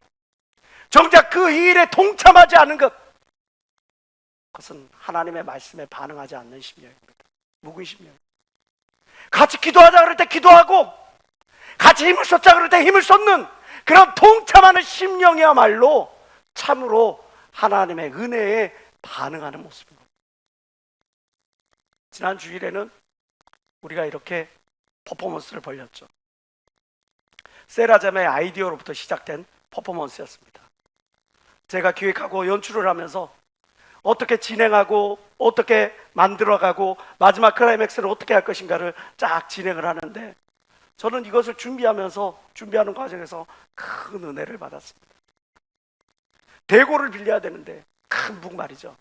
정작 그 일에 동참하지 않은 것, 그것은 하나님의 말씀에 반응하지 않는 심령입니다. 묵은 심령. 같이 기도하자 그럴 때 기도하고, 같이 힘을 쏟자 그럴 때 힘을 쏟는 그런 동참하는 심령이야말로 참으로 하나님의 은혜에 반응하는 모습입니다. 지난 주일에는 우리가 이렇게 퍼포먼스를 벌였죠. 세라자매의 아이디어로부터 시작된 퍼포먼스였습니다. 제가 기획하고 연출을 하면서 어떻게 진행하고 어떻게 만들어가고 마지막 클라이맥스를 어떻게 할 것인가를 쫙 진행을 하는데, 저는 이것을 준비하는 과정에서 큰 은혜를 받았습니다. 대고를 빌려야 되는데 큰 북 말이죠.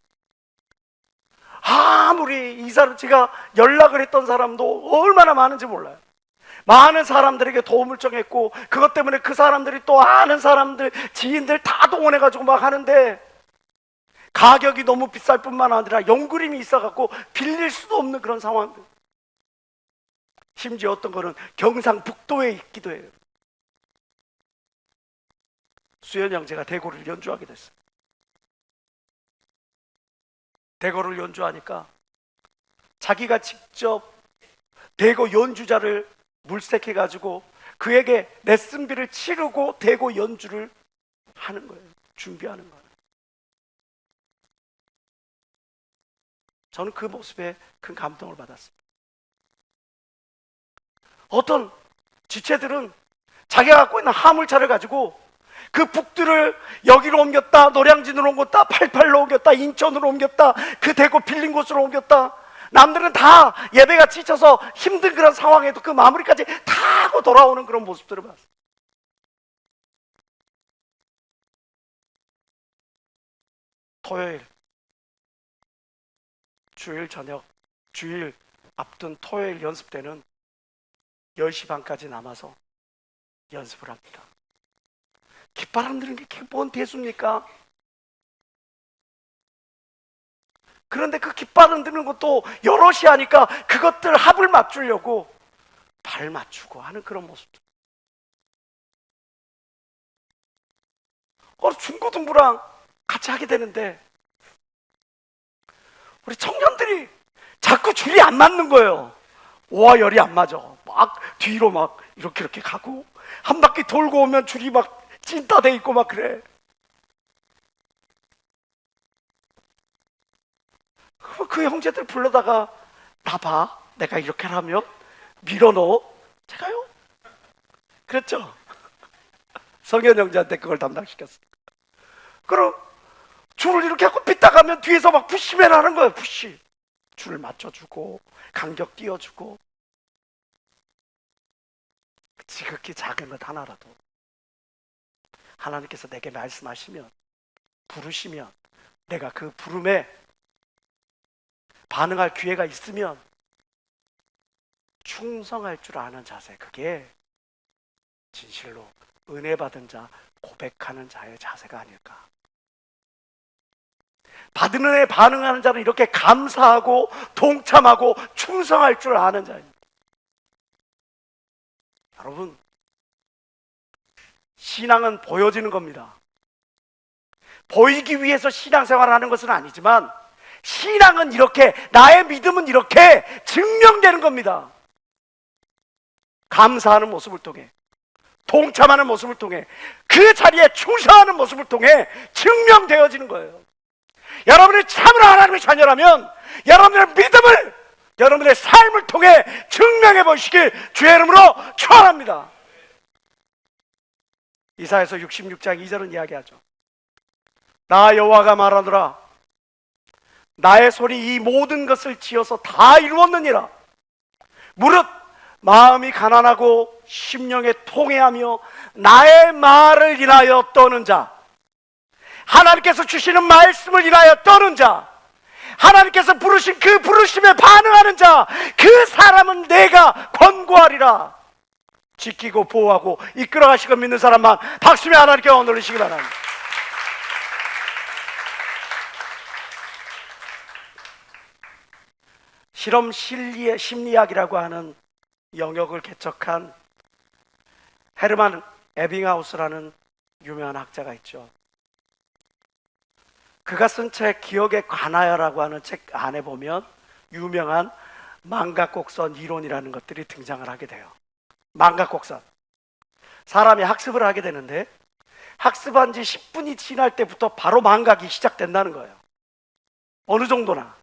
아무리 이 사람, 제가 연락을 했던 사람도 얼마나 많은지 몰라요. 많은 사람들에게 도움을 청했고, 그것 때문에 그 사람들이 또 아는 사람들, 지인들 다 동원해가지고 막 하는데, 가격이 너무 비쌀 뿐만 아니라 연그림이 있어갖고 빌릴 수도 없는 그런 상황들. 심지어 어떤 거는 경상북도에 있기도 해요. 수연이 형, 제가 대고를 연주하게 됐어요. 대고를 연주하니까 자기가 직접 대고 연주자를 물색해가지고 그에게 레슨비를 치르고 대고 연주를 하는 거예요. 준비하는 거예요. 저는 그 모습에 큰 감동을 받았습니다. 어떤 지체들은 자기가 갖고 있는 화물차를 가지고 그 북들을 여기로 옮겼다, 노량진으로 옮겼다, 88로 옮겼다, 인천으로 옮겼다, 그 대구 빌린 곳으로 옮겼다. 남들은 다 예배가 지쳐서 힘든 그런 상황에도 그 마무리까지 다 하고 돌아오는 그런 모습들을 봤어요. 토요일, 주일 저녁, 주일 앞둔 토요일 연습 때는 10시 반까지 남아서 연습을 합니다. 깃바람 드는 게 뭔 대수입니까? 그런데 그 깃바람 드는 것도 여럿이 하니까 그것들 합을 맞추려고 발 맞추고 하는 그런 모습들. 중고등부랑 같이 하게 되는데 우리 청년들이 자꾸 줄이 안 맞는 거예요. 오와 열이 안 맞아. 막 뒤로 막 이렇게 가고, 한 바퀴 돌고 오면 줄이 막 찐따돼 있고 막 그래. 그 형제들 불러다가 나 봐, 내가 이렇게 하면 밀어넣어. 제가요? 그랬죠. 성현 형제한테 그걸 담당시켰어요. 그럼 줄을 이렇게 하고 빗다가면 뒤에서 막 푸시맨 하는 거예요. 푸시. 줄을 맞춰주고 간격 띄워주고. 지극히 작은 것 하나라도 하나님께서 내게 말씀하시면, 부르시면, 내가 그 부름에 반응할 기회가 있으면 충성할 줄 아는 자세, 그게 진실로 은혜 받은 자, 고백하는 자의 자세가 아닐까. 받은 은혜에 반응하는 자는 이렇게 감사하고 동참하고 충성할 줄 아는 자입니다. 여러분, 신앙은 보여지는 겁니다. 보이기 위해서 신앙생활을 하는 것은 아니지만 신앙은 이렇게, 나의 믿음은 이렇게 증명되는 겁니다. 감사하는 모습을 통해, 동참하는 모습을 통해, 그 자리에 충성하는 모습을 통해 증명되어지는 거예요. 여러분이 참으로 하나님의 자녀라면 여러분의 믿음을, 여러분의 삶을 통해 증명해 보시길 주의 이름으로 축원합니다. 이사야서 66장 2절은 이야기하죠. 나 여호와가 말하노라, 나의 손이 이 모든 것을 지어서 다 이루었느니라. 무릇 마음이 가난하고 심령에 통회하며 나의 말을 인하여 떠는 자, 하나님께서 주시는 말씀을 인하여 떠는 자, 하나님께서 부르신 그 부르심에 반응하는 자, 그 사람은 내가 권고하리라. 지키고 보호하고 이끌어 가시고 믿는 사람만 박수며 하나님께 언을 올리시기 바랍니다. 실험 심리학이라고 하는 영역을 개척한 헤르만 에빙하우스라는 유명한 학자가 있죠. 그가 쓴 책 기억의 관하여라고 하는 책 안에 보면 유명한 망각곡선 이론이라는 것들이 등장을 하게 돼요. 망각곡선. 사람이 학습을 하게 되는데 학습한 지 10분이 지날 때부터 바로 망각이 시작된다는 거예요. 어느 정도나.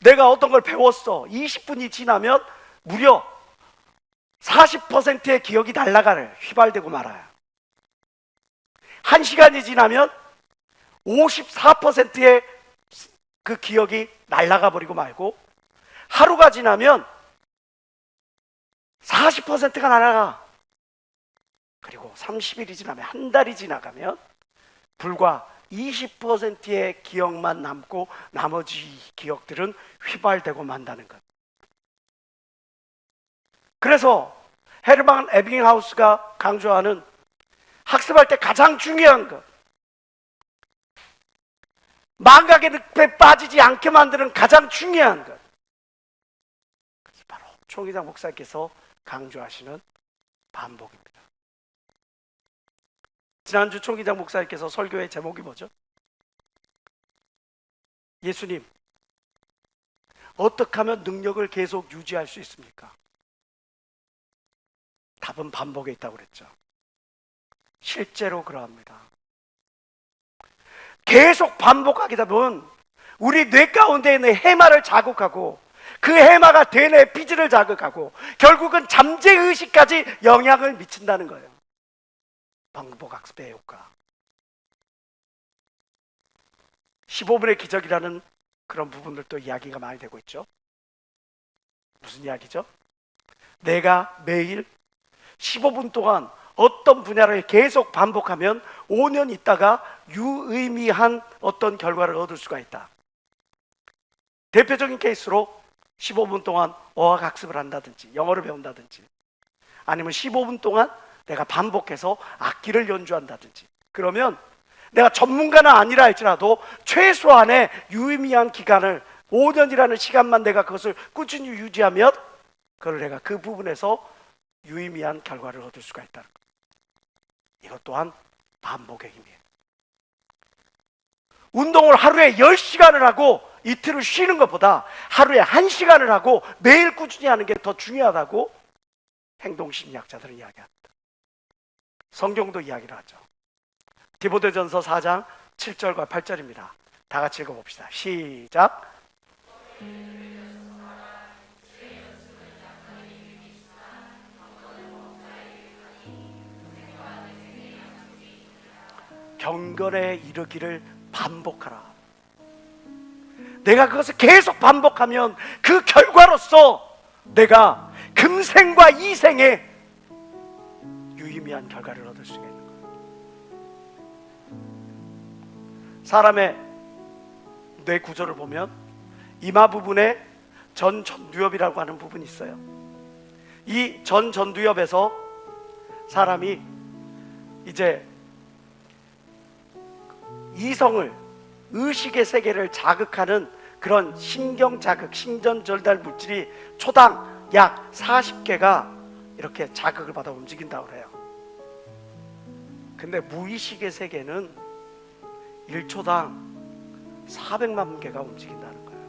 내가 어떤 걸 배웠어. 20분이 지나면 무려 40%의 기억이 날아가요. 휘발되고 말아요. 1시간이 지나면 54%의 그 기억이 날아가 버리고 말고, 하루가 지나면 40%가 날아가. 그리고 30일이 지나면, 한 달이 지나가면 불과 20%의 기억만 남고 나머지 기억들은 휘발되고 만다는 것. 그래서 헤르만 에빙하우스가 강조하는 학습할 때 가장 중요한 것, 망각의 늪에 빠지지 않게 만드는 가장 중요한 것, 그래서 바로 총회장 목사께서 강조하시는 반복입니다. 지난주 총회장 목사님께서 설교의 제목이 뭐죠? 예수님, 어떻게 하면 능력을 계속 유지할 수 있습니까? 답은 반복에 있다고 그랬죠. 실제로 그러합니다. 계속 반복하게 되면 우리 뇌 가운데 있는 해마를 자극하고 그 해마가 대뇌 피질을 자극하고 결국은 잠재의식까지 영향을 미친다는 거예요. 반복학습의 효과. 15분의 기적이라는 그런 부분들도 이야기가 많이 되고 있죠. 무슨 이야기죠? 내가 매일 15분 동안 어떤 분야를 계속 반복하면 5년 있다가 유의미한 어떤 결과를 얻을 수가 있다. 대표적인 케이스로 15분 동안 어학학습을 한다든지 영어를 배운다든지, 아니면 15분 동안 내가 반복해서 악기를 연주한다든지, 그러면 내가 전문가는 아니라 할지라도 최소한의 유의미한 기간을 5년이라는 시간만 내가 그것을 꾸준히 유지하면 그걸 내가 그 부분에서 유의미한 결과를 얻을 수가 있다는 것. 이것 또한 반복의 힘이에요. 운동을 하루에 10시간을 하고 이틀을 쉬는 것보다 하루에 1시간을 하고 매일 꾸준히 하는 게 더 중요하다고 행동심리학자들은 이야기합니다. 성경도 이야기를 하죠. 디모데전서 4장 7절과 8절입니다. 다 같이 읽어봅시다. 시작. 경건에 이르기를 반복하라. 내가 그것을 계속 반복하면 그 결과로서 내가 금생과 이생에 유의미한 결과를 얻을 수가 있는 거예요. 사람의 뇌 구조를 보면 이마 부분에 전두엽이라고 하는 부분이 있어요. 이 전두엽에서 사람이 이제 이성을, 의식의 세계를 자극하는 그런 신경 자극, 신전 전달 물질이 초당 약 40개가 이렇게 자극을 받아 움직인다고 그래요. 근데 무의식의 세계는 1초당 400만 개가 움직인다는 거예요.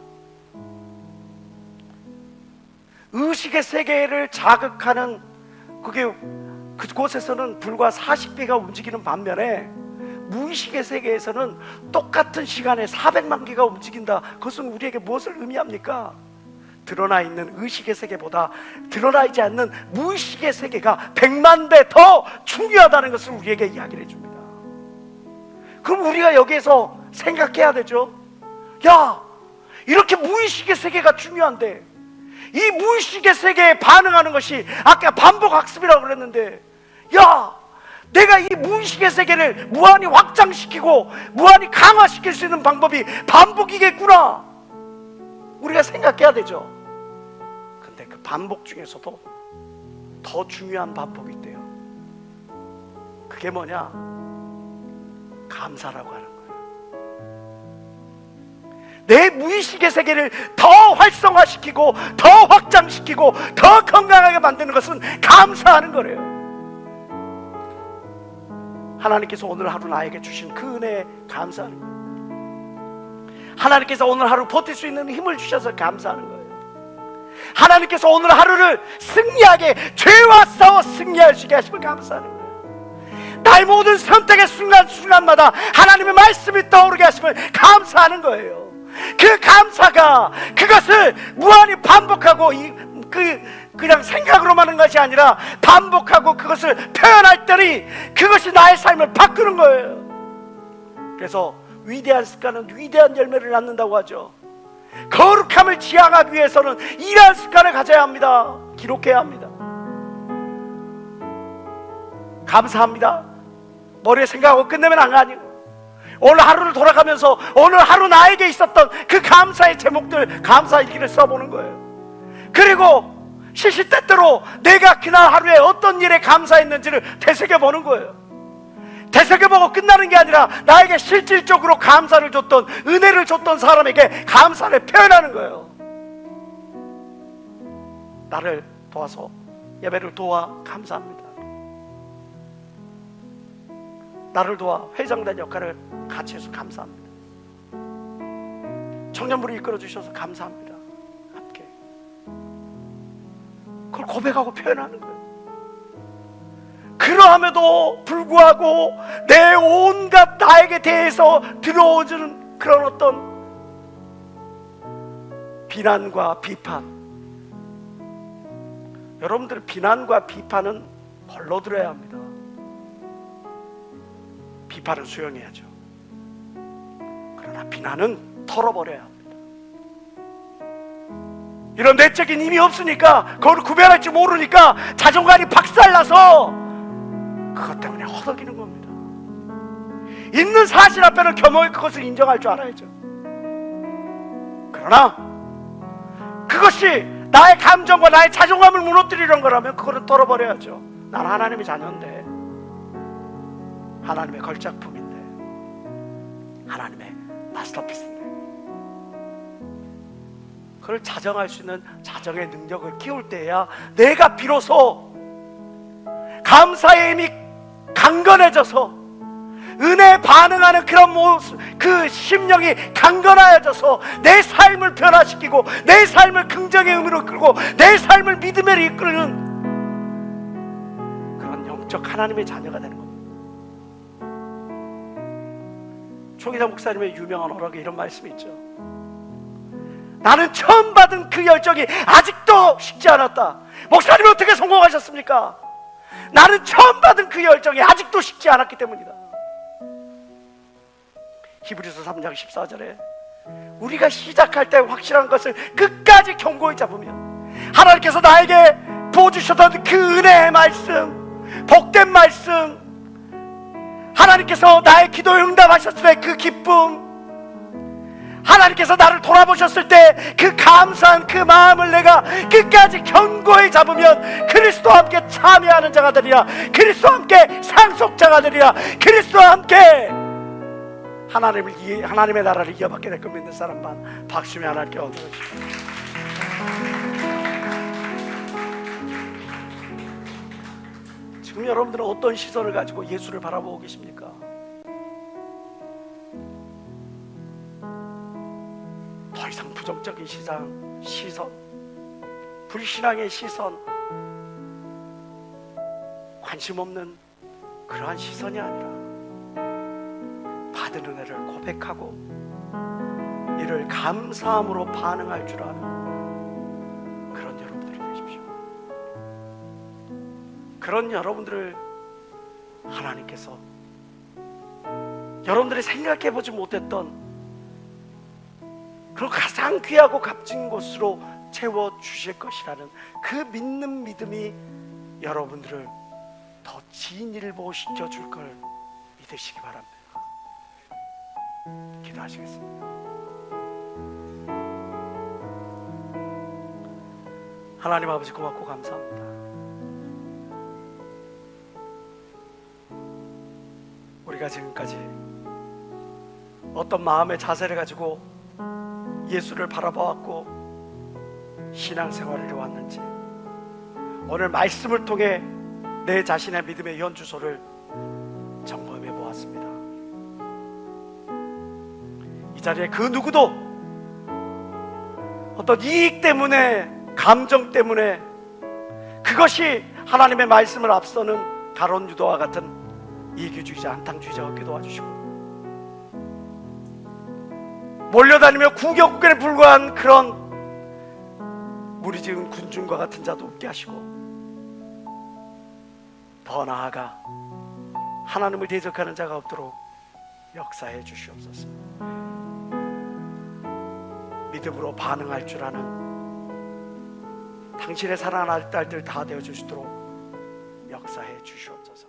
의식의 세계를 자극하는 그곳에서는 불과 40개가 움직이는 반면에 무의식의 세계에서는 똑같은 시간에 400만 개가 움직인다. 그것은 우리에게 무엇을 의미합니까? 드러나 있는 의식의 세계보다 드러나 있지 않는 무의식의 세계가 100만 배 더 중요하다는 것을 우리에게 이야기를 해줍니다. 그럼 우리가 여기에서 생각해야 되죠. 야, 이렇게 무의식의 세계가 중요한데 이 무의식의 세계에 반응하는 것이 아까 반복학습이라고 그랬는데, 야, 내가 이 무의식의 세계를 무한히 확장시키고 무한히 강화시킬 수 있는 방법이 반복이겠구나. 우리가 생각해야 되죠. 근데 그 반복 중에서도 더 중요한 반복이 있대요. 그게 뭐냐? 감사라고 하는 거예요. 내 무의식의 세계를 더 활성화시키고 더 확장시키고 더 건강하게 만드는 것은 감사하는 거래요. 하나님께서 오늘 하루 나에게 주신 그 은혜에 감사하는 거예요. 하나님께서 오늘 하루 버틸 수 있는 힘을 주셔서 감사하는 거예요. 하나님께서 오늘 하루를 승리하게, 죄와 싸워 승리할 수 있게 하심을 감사하는 거예요. 나의 모든 선택의 순간순간마다 하나님의 말씀이 떠오르게 하심을 감사하는 거예요. 그 감사가 그것을 무한히 반복하고 그냥 생각으로만 하는 것이 아니라 반복하고 그것을 표현할 때니 그것이 나의 삶을 바꾸는 거예요. 그래서 위대한 습관은 위대한 열매를 낳는다고 하죠. 거룩함을 지향하기 위해서는 이러한 습관을 가져야 합니다. 기록해야 합니다. 감사합니다. 머리에 생각하고 끝내면 안 가니고, 오늘 하루를 돌아가면서 오늘 하루 나에게 있었던 그 감사의 제목들, 감사 일기를 써보는 거예요. 그리고 시시때때로 내가 그날 하루에 어떤 일에 감사했는지를 되새겨보는 거예요. 되새겨보고 끝나는 게 아니라 나에게 실질적으로 감사를 줬던, 은혜를 줬던 사람에게 감사를 표현하는 거예요. 나를 도와서, 예배를 도와 감사합니다. 나를 도와 회장된 역할을 같이 해서 감사합니다. 청년부를 이끌어 주셔서 감사합니다. 함께 그걸 고백하고 표현하는 거예요. 그러함에도 불구하고 내 온갖 나에게 대해서 들어오는 그런 어떤 비난과 비판, 여러분들 비난과 비판은 걸러 들어야 합니다. 비판은 수용해야죠. 그러나 비난은 털어버려야 합니다. 이런 내적인 힘이 없으니까, 그걸 구별할 줄 모르니까 자존감이 박살나서 그것 때문에 허덕이는 겁니다. 있는 사실 앞에는 겸허히 그것을 인정할 줄 알아야죠. 그러나 그것이 나의 감정과 나의 자존감을 무너뜨리는 거라면 그거를 털어버려야죠. 난 하나님의 자녀인데, 하나님의 걸작품인데, 하나님의 마스터피스인데, 그걸 자정할 수 있는 자정의 능력을 키울 때야 내가 비로소 감사의 힘이 강건해져서, 은혜에 반응하는 그런 모습, 그 심령이 강건해져서 내 삶을 변화시키고 내 삶을 긍정의 의미로 이끌고 내 삶을 믿음으로 이끄는 그런 영적 하나님의 자녀가 되는 겁니다. 초기자 목사님의 유명한 어록에 이런 말씀이 있죠. 나는 처음 받은 그 열정이 아직도 식지 않았다. 목사님이 어떻게 성공하셨습니까? 나는 처음 받은 그 열정이 아직도 식지 않았기 때문이다. 히브리서 3장 14절에 우리가 시작할 때 확실한 것을 끝까지 견고히 잡으면 하나님께서 나에게 부어주셨던 그 은혜의 말씀, 복된 말씀, 하나님께서 나의 기도에 응답하셨을 때 그 기쁨, 하나님께서 나를 돌아보셨을 때 그 감사한 그 마음을 내가 끝까지 견고히 잡으면 그리스도와 함께 참여하는 자가 되리라, 그리스도와 함께 상속자가 되리라, 그리스도와 함께 하나님의 나라를 이어받게 될 것 믿는 사람만 박수며 하나님께 얻어주십시오. 지금 여러분들은 어떤 시선을 가지고 예수를 바라보고 계십니까? 더 이상 부정적인 시선, 불신앙의 시선, 관심 없는 그러한 시선이 아니라 받은 은혜를 고백하고 이를 감사함으로 반응할 줄 아는 그런 여러분들이 되십시오. 그런 여러분들을 하나님께서 여러분들이 생각해보지 못했던 그리고 가장 귀하고 값진 곳으로 채워주실 것이라는 그 믿는 믿음이 여러분들을 더 진일보시켜 줄 걸 믿으시기 바랍니다. 기도하시겠습니다. 하나님 아버지 고맙고 감사합니다. 우리가 지금까지 어떤 마음의 자세를 가지고 예수를 바라봐왔고 신앙생활을 해왔는지 오늘 말씀을 통해 내 자신의 믿음의 연주소를 점검해 보았습니다. 이 자리에 그 누구도 어떤 이익 때문에, 감정 때문에, 그것이 하나님의 말씀을 앞서는 가론 유다와 같은 이기주의자, 한탕주의자 없게 도와주시고, 몰려다니며 구경꾼에 불과한 그런 무리지은 군중과 같은 자도 없게 하시고, 더 나아가 하나님을 대적하는 자가 없도록 역사해 주시옵소서. 믿음으로 반응할 줄 아는 당신의 사랑하는 딸들 다 되어 주시도록 역사해 주시옵소서.